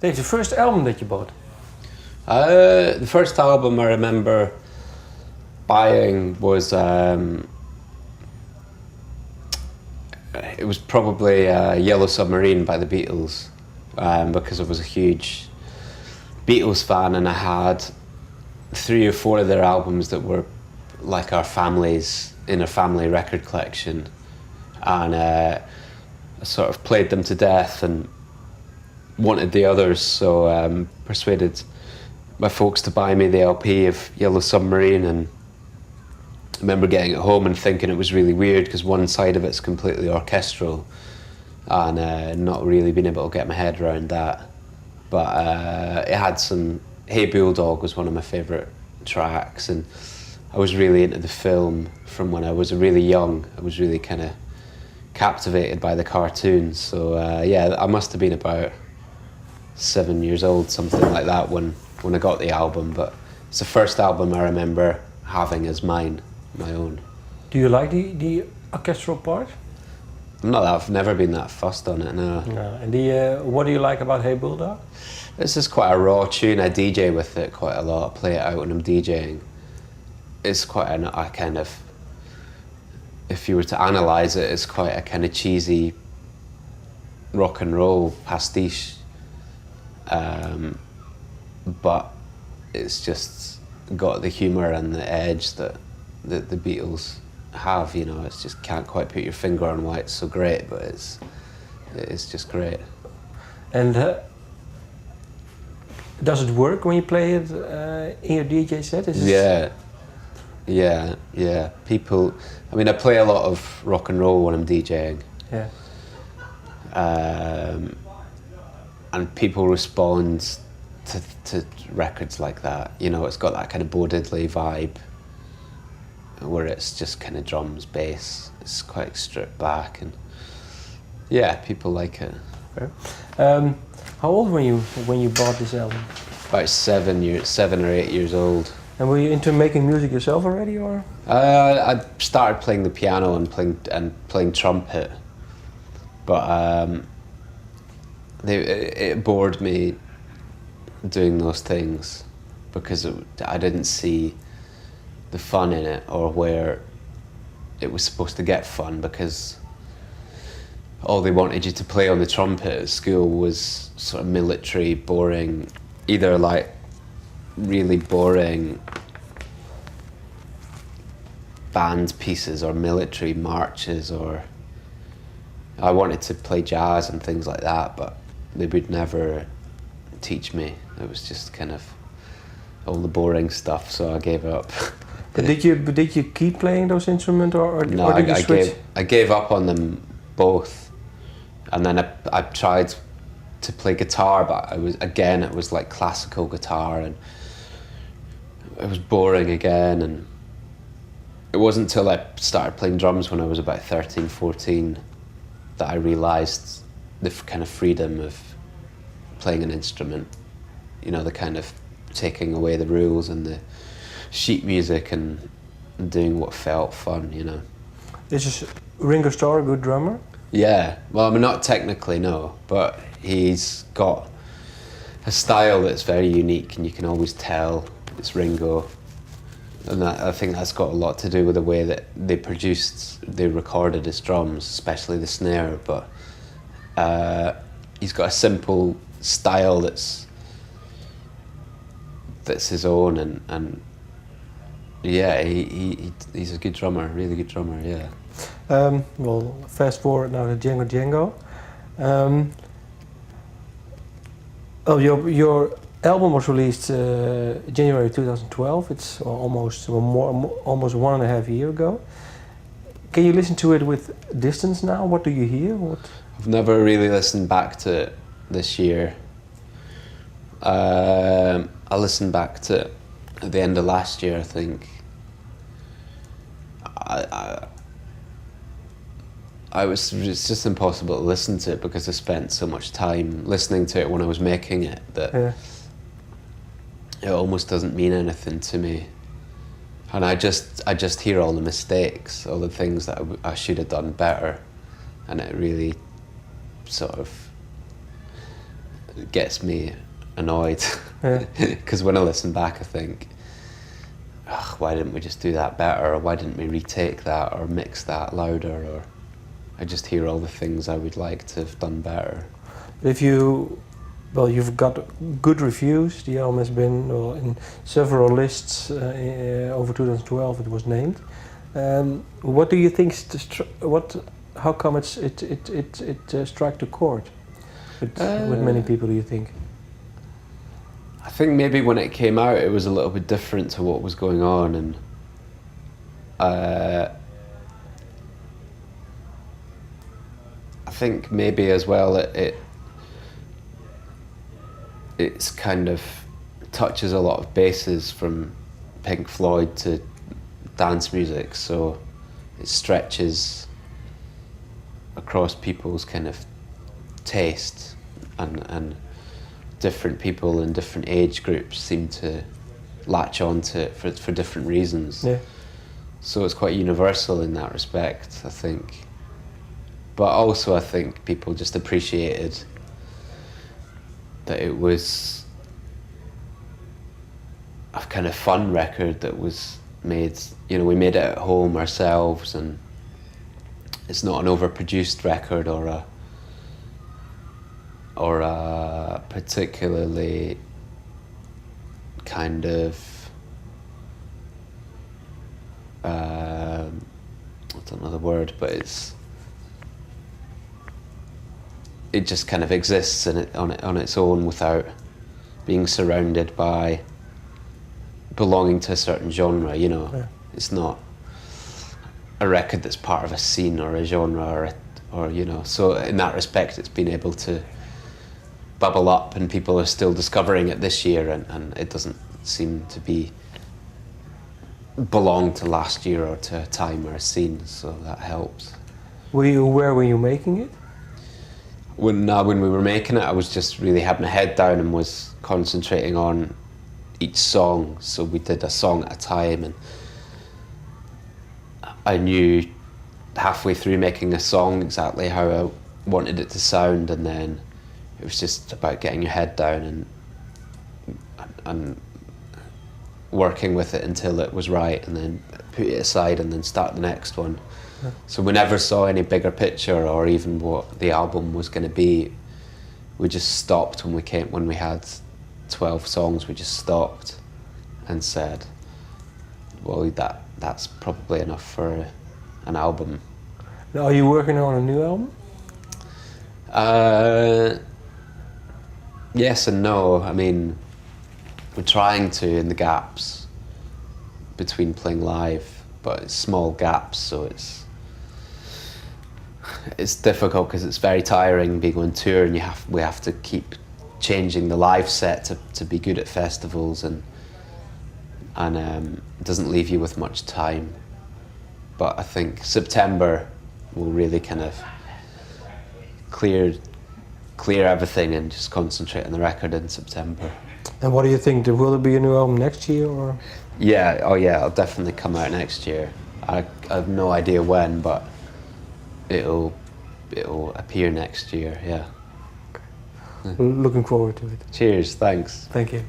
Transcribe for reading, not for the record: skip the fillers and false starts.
Dave, the first album that you bought? The first album I remember buying was it was probably Yellow Submarine by the Beatles, because I was a huge Beatles fan, and I had 3 or 4 of their albums that were like our families in a family record collection, and I sort of played them to death and wanted the others, so persuaded my folks to buy me the LP of Yellow Submarine. And I remember getting it home and thinking it was really weird because one side of it's completely orchestral, and not really being able to get my head around that. But it had some, Hey Bulldog was one of my favourite tracks, and I was really into the film from when I was really young. I was really kind of captivated by the cartoons, so yeah, I must have been about 7 years old, something like that, when I got the album. But it's the first album I remember having as mine, my own. Do you like the orchestral part? I've never been that fussed on it, no. No. And what do you like about Hey Bulldog? This is quite a raw tune. I DJ with it quite a lot, play it out when I'm DJing. It's quite a kind of, if you were to analyse it, it's quite a kind of cheesy rock and roll pastiche. But it's just got the humour and the edge that the Beatles have, you know. It's just, can't quite put your finger on why it's so great, but it's just great. And does it work when you play it in your DJ set? Yeah. People, I mean, I play a lot of rock and roll when I'm DJing. Yeah. And people respond to records like that. You know, it's got that kind of Bo Diddley vibe, where it's just kind of drums, bass. It's quite stripped back, and yeah, people like it. How old were you when you bought this album? About 7 or 8 years old. And were you into making music yourself already, or? I started playing the piano and playing trumpet, but it bored me doing those things because I didn't see the fun in it, or where it was supposed to get fun, because all they wanted you to play on the trumpet at school was sort of military, boring, either like really boring band pieces or military marches, or I wanted to play jazz and things like that, but they would never teach me. It was just kind of all the boring stuff, so I gave up. But did you keep playing those instruments, or No, or did you switch? I gave up on them both, and then I tried to play guitar, but it was like classical guitar, and it was boring again. And it wasn't until I started playing drums when I was about 13, 14 that I realised the kind of freedom of playing an instrument, you know, the kind of taking away the rules and the sheet music and doing what felt fun, you know. Is Ringo Starr a good drummer? Yeah, well, I mean, not technically, no, but he's got a style that's very unique, and you can always tell it's Ringo. And I think that's got a lot to do with the way that they recorded his drums, especially the snare. But he's got a simple style that's his own, and yeah, he's a good drummer, really good drummer, yeah. Well, fast forward now to Django Django. Your album was released January 2012. It's almost 1.5 years ago. Can you listen to it with distance now? What do you hear? I've never really listened back to it this year. I listened back to it at the end of last year, I think. It's just impossible to listen to it because I spent so much time listening to it when I was making it that it almost doesn't mean anything to me. And I just hear all the mistakes, all the things that I should have done better, and it really sort of gets me annoyed. Yeah. Because when I listen back, I think, ugh, why didn't we just do that better, or why didn't we retake that, or mix that louder, or I just hear all the things I would like to have done better. If you, well, you've got good reviews. The album has been in several lists over 2012. It was named. What do you think? How come it struck the chord with many people? Do you think? I think maybe when it came out, it was a little bit different to what was going on, and I think maybe as well it's kind of touches a lot of bases from Pink Floyd to dance music, so it stretches across people's kind of taste, and different people in different age groups seem to latch on to it for different reasons. Yeah. So it's quite universal in that respect, I think. But also I think people just appreciated that it was a kind of fun record that was made, you know, we made it at home ourselves, and it's not an overproduced record or a particularly kind of I don't know the word, but it just kind of exists on its own without being surrounded by belonging to a certain genre, you know. Yeah. It's not a record that's part of a scene or a genre or you know, so in that respect it's been able to bubble up, and people are still discovering it this year, and it doesn't seem to belong to last year or to a time or a scene, so that helps. Were you aware when you were making it? When we were making it, I was just really had my head down and was concentrating on each song, so we did a song at a time, and I knew halfway through making a song exactly how I wanted it to sound, and then it was just about getting your head down and working with it until it was right, and then put it aside and then start the next one. Yeah. So we never saw any bigger picture or even what the album was going to be. We just stopped when we had 12 songs. We just stopped and said, well, that's probably enough for an album. Now, are you working on a new album? Yes and no. I mean, we're trying to in the gaps between playing live, but it's small gaps, so it's difficult because it's very tiring being on tour, and we have to keep changing the live set to be good at festivals, and it doesn't leave you with much time. But I think September will really kind of clear everything and just concentrate on the record in September. And what do you think? Will there be a new album next year, or? Yeah, oh yeah, it'll definitely come out next year. I have no idea when, but it'll appear next year, yeah. Looking forward to it. Cheers, thanks. Thank you.